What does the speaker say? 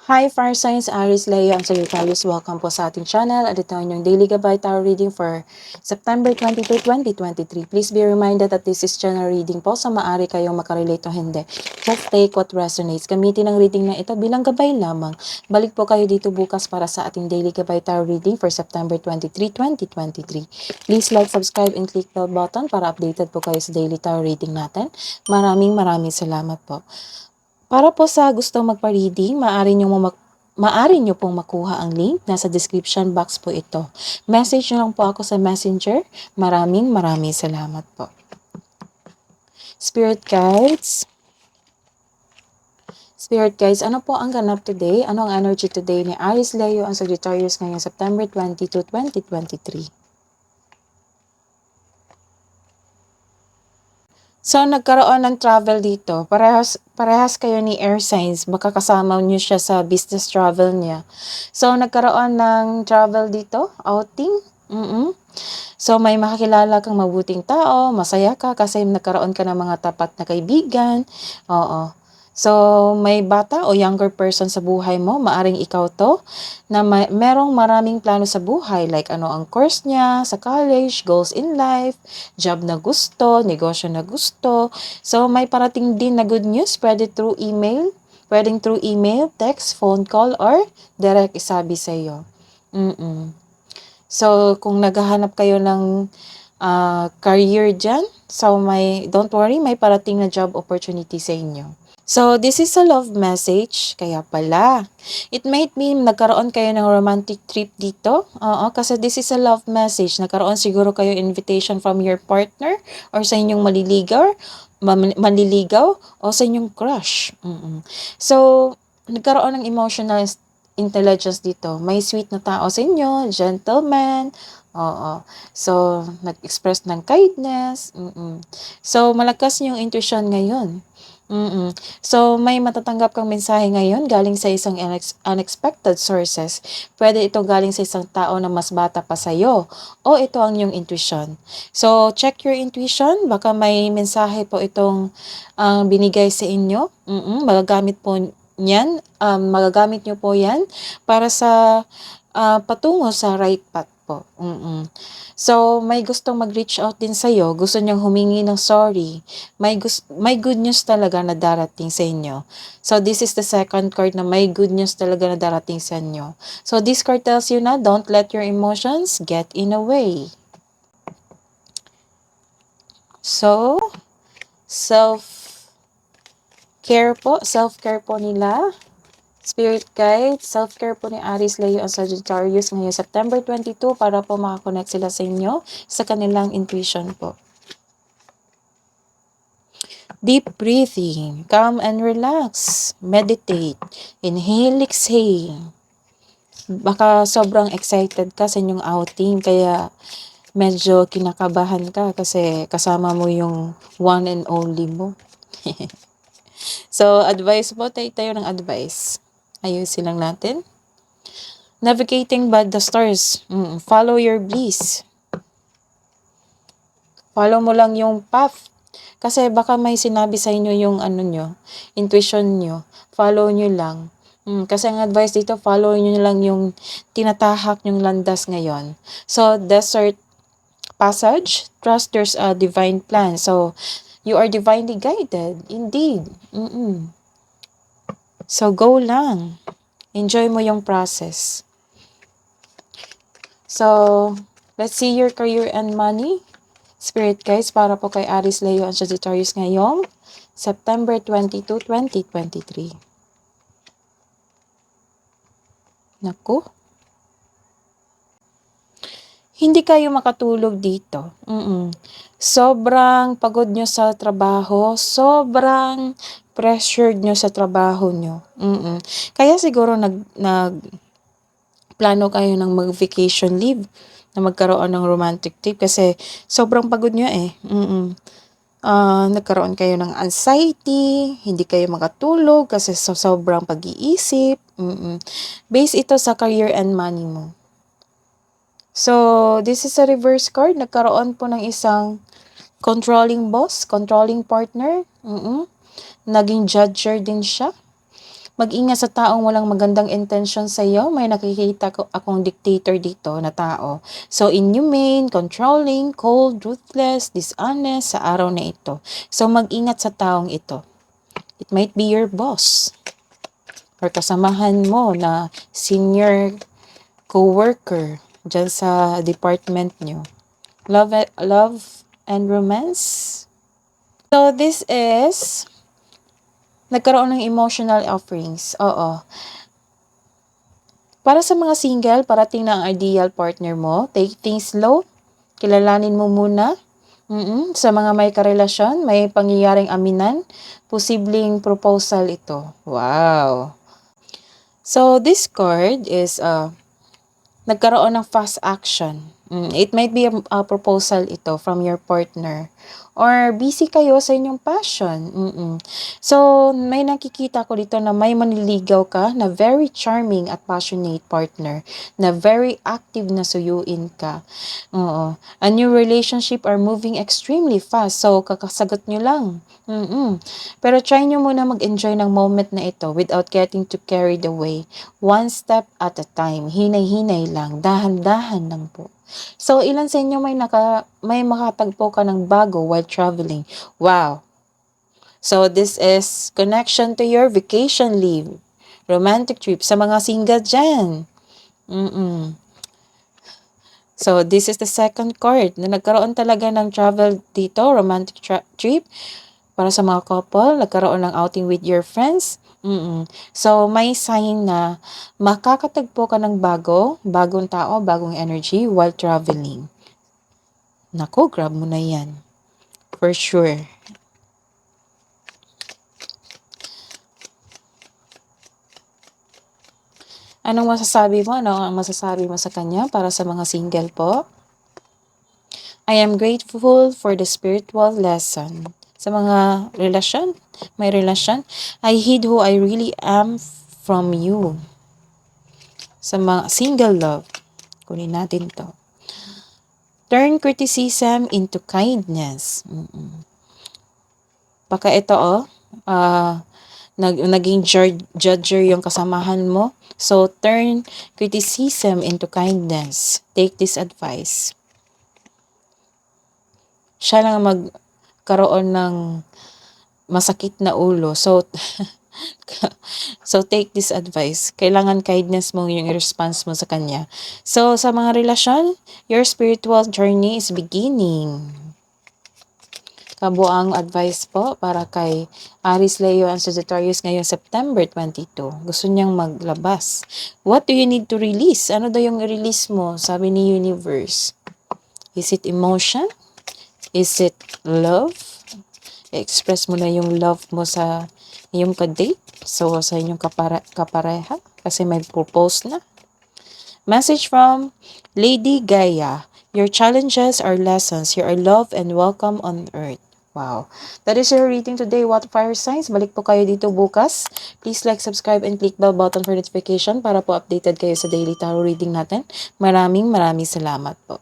Hi, Fire Signs, Aries, Leo, and Sagittarius. Welcome po sa ating channel at ito ang inyong Daily Gabay Tarot Reading for September 22, 2023. Please be reminded that this is general reading po, sa maaari kayong makarelate o hindi. Just take what resonates. Gamitin ang reading na ito bilang gabay lamang. Balik po kayo dito bukas para sa ating Daily Gabay Tarot Reading for September 23, 2023. Please like, subscribe, and click the button para updated po kayo sa Daily Tarot Reading natin. Maraming salamat po. Para po sa gustong magpa-reading, maaari nyo pong makuha ang link. Nasa description box po ito. Message nyo lang po ako sa Messenger. Maraming salamat po. Spirit Guides, ano po ang ganap today? Ano ang energy today ni Aries, Leo, ang Sagittarius ngayong September 22, 2023? So, nagkaroon ng travel dito. Parehas kayo ni air signs. Baka kasama niyo siya sa business travel niya. So, nagkaroon ng travel dito, outing. So, may makakilala kang mabuting tao, masaya ka kasi nagkaroon ka ng mga tapat na kaibigan. Oo. So, may bata o younger person sa buhay mo, maaring ikaw to, na merong maraming plano sa buhay, like ano ang course niya sa college, goals in life, job na gusto, negosyo na gusto. So, may parating din na good news, pwedeng through email, text, phone call, or direct isabi sa iyo. So, kung naghahanap kayo ng career dyan, so don't worry, may parating na job opportunity sa inyo. So, this is a love message, kaya pala. It might mean nagkaroon kayo ng romantic trip dito. Oo, kasi this is a love message. Nagkaroon siguro kayo invitation from your partner or sa inyong manliligaw o sa inyong crush. So, nagkaroon ng emotional intelligence dito. May sweet na tao sa inyo, gentleman. Oo. So, nag-express ng kindness. So, malakas yung intuition ngayon. So, may matatanggap kang mensahe ngayon galing sa isang unexpected sources. Pwede ito galing sa isang tao na mas bata pa sa'yo o ito ang iyong intuition. So, check your intuition. Baka may mensahe po itong binigay sa inyo. Magagamit nyo po yan para sa patungo sa right path po. So, may gustong mag-reach out din sa'yo, gusto niyang humingi ng sorry, may good news talaga na darating sa inyo. So, this is the second card na may good news talaga na darating sa inyo. So, this card tells you na don't let your emotions get in the way. So, self-care po nila. Spirit guide, self-care po ni Aries, Leo, at Sagittarius ngayong September 22 para po makakonect sila sa inyo sa kanilang intuition po. Deep breathing, calm and relax, meditate, inhale, exhale. Baka sobrang excited ka sa inyong outing kaya medyo kinakabahan ka kasi kasama mo yung one and only mo. So, advice po, tayo ng advice. Ayusin lang natin. Navigating by the stars. Follow your bliss. Follow mo lang yung path. Kasi baka may sinabi sa inyo yung intuition nyo. Follow nyo lang. Kasi ang advice dito, follow nyo lang yung tinatahak yung landas ngayon. So, desert passage, trust there's a divine plan. So, you are divinely guided. Indeed. So, go lang. Enjoy mo yung process. So, let's see your career and money. Spirit guys, para po kay Aries, Leo, and Sagittarius ngayong September 22, 2023. Naku. Hindi kayo makatulog dito. Sobrang pagod nyo sa trabaho, sobrang pressured nyo sa trabaho nyo. Kaya siguro plano kayo ng mag-vacation leave na magkaroon ng romantic trip kasi sobrang pagod nyo eh. Nagkaroon kayo ng anxiety, hindi kayo makatulog kasi sobrang pag-iisip. Base ito sa career and money mo. So, this is a reverse card. Nagkaroon po ng isang controlling boss, controlling partner. Naging judger din siya. Mag-ingat sa taong walang magandang intensyon sa iyo. May nakikita ko akong dictator dito na tao. So, inhumane, controlling, cold, ruthless, dishonest sa araw na ito. So, mag-ingat sa taong ito. It might be your boss or kasamahan mo na senior co-worker dyan sa department nyo. Love and romance. So, this is nagkaroon ng emotional offerings. Oo. Para sa mga single, parating na ang ideal partner mo. Take things slow. Kilalanin mo muna. Sa mga may karelasyon, may pangyayaring aminan. Posibleng proposal ito. Wow. So, this card is nagkaroon ng fast action. It might be a proposal ito from your partner. Or busy kayo sa inyong passion. So, may nakikita ko dito na may manliligaw ka na very charming at passionate partner. Na very active na suyuin ka. Oo. A new relationship are moving extremely fast. So, kakasagot nyo lang. Pero try nyo muna mag-enjoy ng moment na ito without getting too carried away. One step at a time. Hinay-hinay lang. Dahan-dahan lang po. So, ilan sa inyo may makatagpo ka ng bago while traveling? Wow. So, this is connection to your vacation leave. Romantic trip sa mga single dyan. So, this is the second card na nagkaroon talaga ng travel dito, romantic trip. Para sa mga couple, nagkaroon ng outing with your friends. So, may sign na makakatagpo ka ng bagong tao, bagong energy while traveling. Nako, grab mo na yan. For sure. Anong masasabi mo? Ano ang masasabi mo sa kanya para sa mga single po? I am grateful for the spiritual lesson. Sa mga relasyon, may relasyon, I hid who I really am from you. Sa mga single love, kunin natin to. Turn criticism into kindness. Baka ito naging judger yung kasamahan mo. So, turn criticism into kindness. Take this advice. Siya lang magkaroon ng masakit na ulo. So, take this advice. Kailangan kindness mo yung response mo sa kanya. So, sa mga relasyon, your spiritual journey is beginning. Kabuang advice po para kay Aries, Leo, and Sagittarius ngayong September 22. Gusto niyang maglabas. What do you need to release? Ano daw yung release mo? Sabi ni Universe. Is it emotion? Is it love? I-express mo na yung love mo sa iyong ka-date. So, sa inyong kapareha. Kasi may propose na. Message from Lady Gaia. Your challenges are lessons. You are loved and welcome on earth. Wow. That is your reading today, Water Fire Signs. Balik po kayo dito bukas. Please like, subscribe, and click bell button for notification para po updated kayo sa daily tarot reading natin. Maraming salamat po.